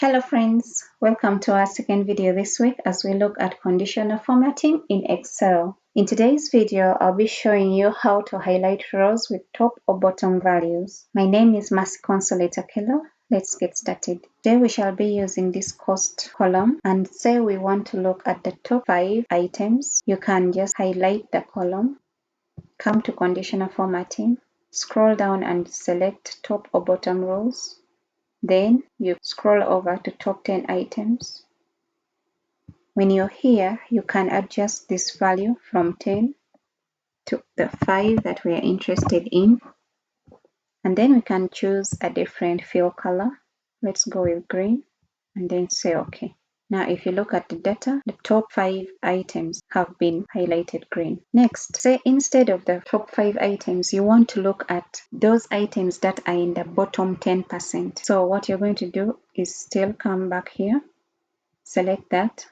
Hello friends, welcome to our second video this week as we look at conditional formatting in Excel. In today's video, I'll be showing you how to highlight rows with top or bottom values. My name is Mercy Consolator Keller. Let's get started. Today we shall be using this cost column, and say we want to look at the top 5 items. You can just highlight the column, come to conditional formatting, scroll down and select top or bottom rows. Then you scroll over to top 10 items. When you're here, you can adjust this value from 10 to the 5 that we are interested in. And then we can choose a different fill color. Let's go with green and then say OK. Now, if you look at the data, the top 5 items have been highlighted green. Next, say instead of the top 5 items, you want to look at those items that are in the bottom 10%. So what you're going to do is still come back here, select that,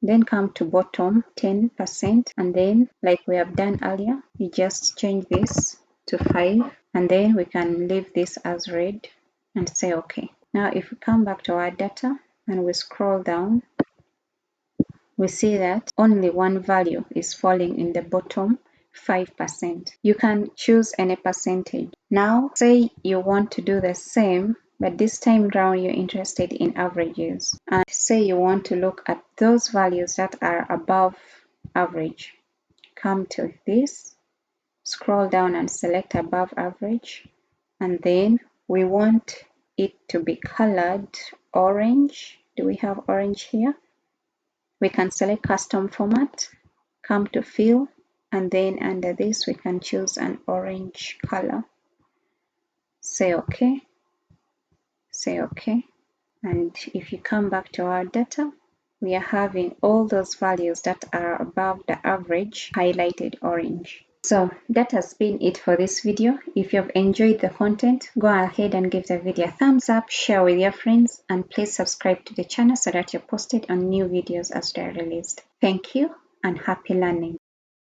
then come to bottom 10%, and then like we have done earlier, you just change this to 5, and then we can leave this as red and say OK. Now, if we come back to our data, and we scroll down, we see that only one value is falling in the bottom 5%. You can choose any percentage. Now, say you want to do the same, but this time round you're interested in averages. And say you want to look at those values that are above average. Come to this, scroll down and select above average. And then we want it to be colored orange. Do we have orange here? We can select custom format, come to fill, and then under this we can choose an orange color. Say OK, say OK. And if you come back to our data, we are having all those values that are above the average highlighted orange. So that has been it for this video. If you've enjoyed the content, go ahead and give the video a thumbs up, share with your friends, and please subscribe to the channel so that you're posted on new videos as they're released. Thank you and happy learning.